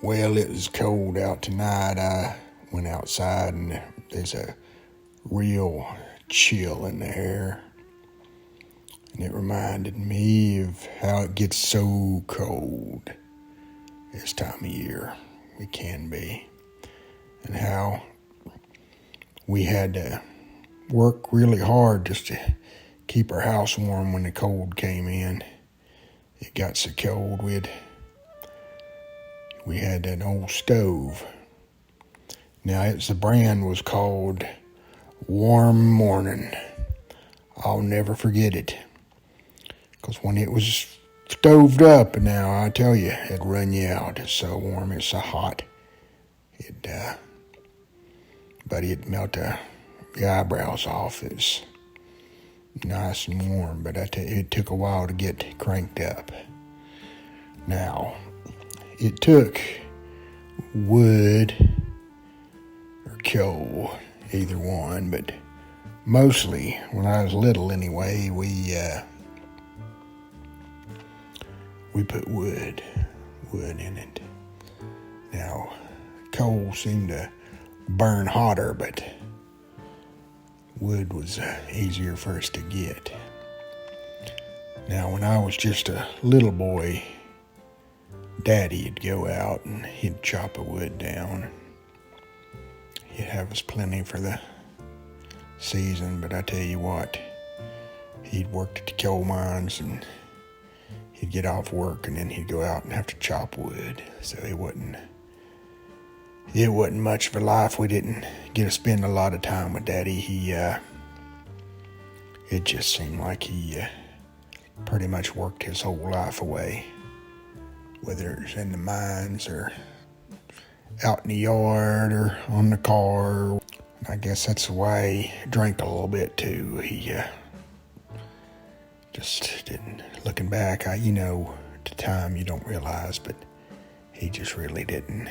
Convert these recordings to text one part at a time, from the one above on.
Well, it was cold out tonight. I went outside and there's a real chill in the air. And it reminded me of how it gets so cold this time of year. It can be. And how we had to work really hard just to keep our house warm when the cold came in. It got so cold we had that old stove. Now, the brand was called Warm Morning. I'll never forget it. Because when it was stoved up, now I tell you, it'd run you out. It's so warm, it's so hot. But it'd melt the eyebrows off. It's nice and warm, but I tell you, it took a while to get cranked up. Now, it took wood or coal, either one, but mostly, when I was little anyway, we put wood in it. Now, coal seemed to burn hotter, but wood was easier for us to get. Now, when I was just a little boy, Daddy'd go out and he'd chop the wood down. He'd have us plenty for the season, but I tell you what, he'd worked at the coal mines and he'd get off work and then he'd go out and have to chop wood. So it wasn't much of a life. We didn't get to spend a lot of time with Daddy. It just seemed like he pretty much worked his whole life away, whether it was in the mines or out in the yard or on the car. I guess that's why he drank a little bit too. He just didn't, looking back, at the time you don't realize, but he just really didn't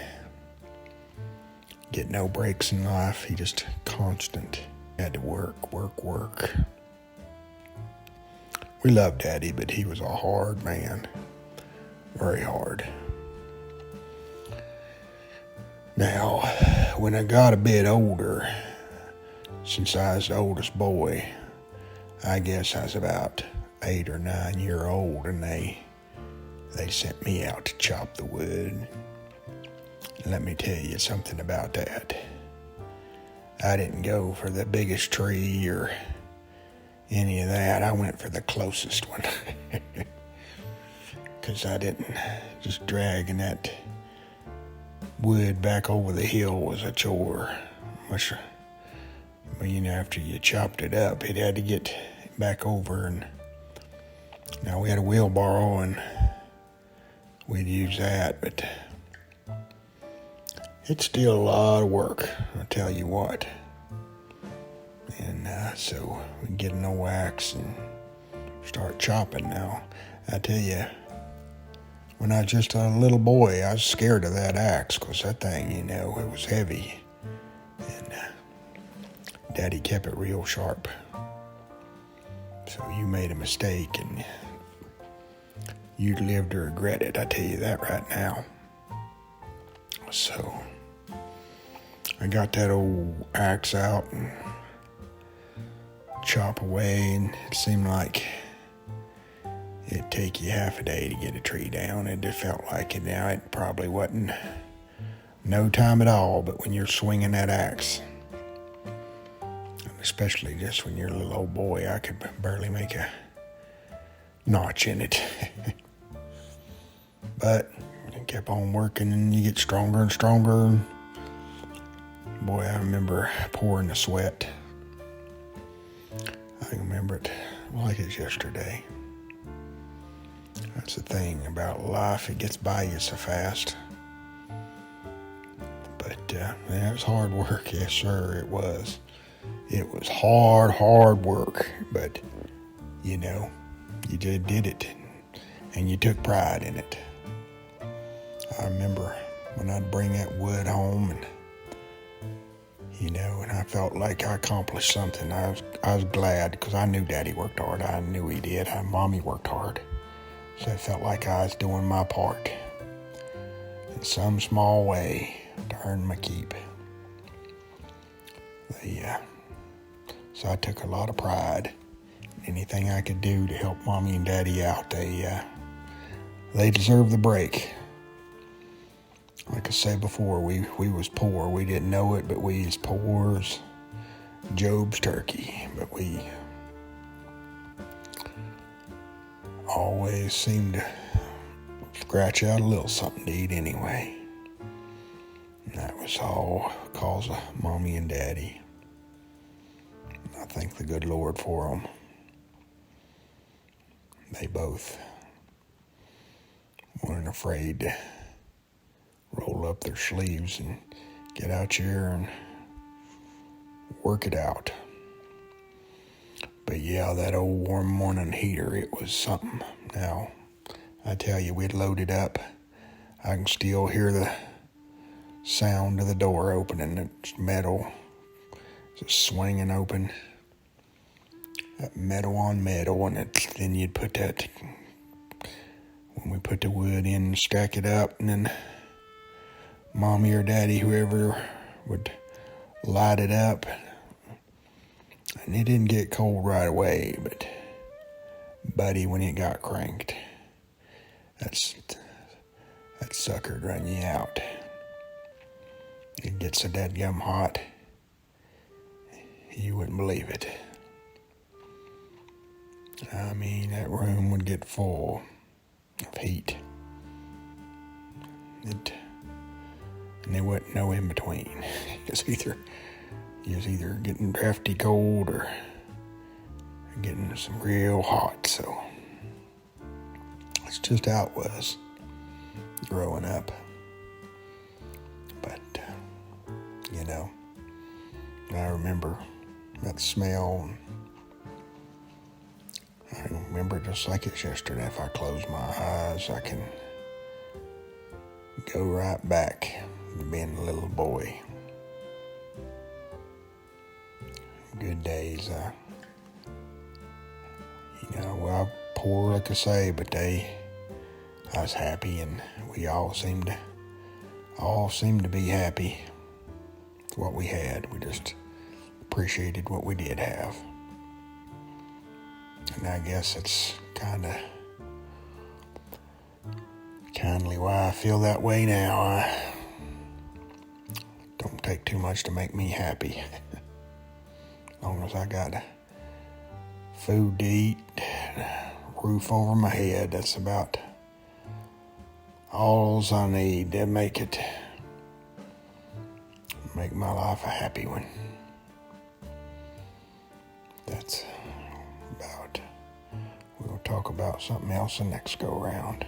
get no breaks in life. He just constant had to work. We loved Daddy, but he was a hard man. Very hard. Now, when I got a bit older, since I was the oldest boy, I guess I was about 8 or 9 years old, and they sent me out to chop the wood. Let me tell you something about that. I didn't go for the biggest tree or any of that. I went for the closest one. Because I didn't, just dragging that wood back over the hill was a chore. After you chopped it up, it had to get back over. And now we had a wheelbarrow and we'd use that, but it's still a lot of work, I'll tell you what. And so we get an old axe and start chopping. Now, I tell you, when I was just a little boy, I was scared of that axe because that thing, it was heavy. And Daddy kept it real sharp. So you made a mistake and you'd live to regret it, I tell you that right now. So I got that old axe out and chop away, and it seemed like it'd take you half a day to get a tree down. It just felt like it. Now, it probably wasn't no time at all, but when you're swinging that axe, especially just when you're a little old boy, I could barely make a notch in it. But I kept on working, and you get stronger and stronger. Boy, I remember pouring the sweat. I remember it like it's yesterday. That's the thing about life. It gets by you so fast. But, it was hard work. Yes, sir, it was. It was hard work. But, you did it. And you took pride in it. I remember when I'd bring that wood home and and I felt like I accomplished something. I was glad because I knew Daddy worked hard. I knew he did. Mommy worked hard. So it felt like I was doing my part. in some small way to earn my keep. So I took a lot of pride in anything I could do to help Mommy and Daddy out. They deserve the break. Like I said before, we was poor. We didn't know it, but we as poor as Job's turkey. But we always seemed to scratch out a little something to eat anyway. And that was all because of Mommy and Daddy. I thank the good Lord for them. They both weren't afraid to roll up their sleeves and get out here and work it out. But yeah, that old warm morning heater, it was something. Now, I tell you, we'd loaded up. I can still hear the sound of the door opening. It's metal, just swinging open. That metal on metal, and then you'd put that, when we put the wood in, stack it up, and then Mommy or Daddy, whoever, would light it up. And it didn't get cold right away, but buddy, when it got cranked, that sucker'd run you out. It gets so dadgum hot, you wouldn't believe it. I mean, that room would get full of heat. And there wasn't no in between. You was either getting drafty cold or getting some real hot. So that's just how it was growing up. But I remember that smell. I remember it just like it's yesterday. If I close my eyes, I can go right back to being a little boy. Good days. Poor, like I say, but I was happy, and we all seemed to be happy with what we had. We just appreciated what we did have. And I guess it's kindly why I feel that way now. I don't take too much to make me happy. As long as I got food to eat, and a roof over my head, that's about all I need to make my life a happy one. That's about. We'll talk about something else the next go round.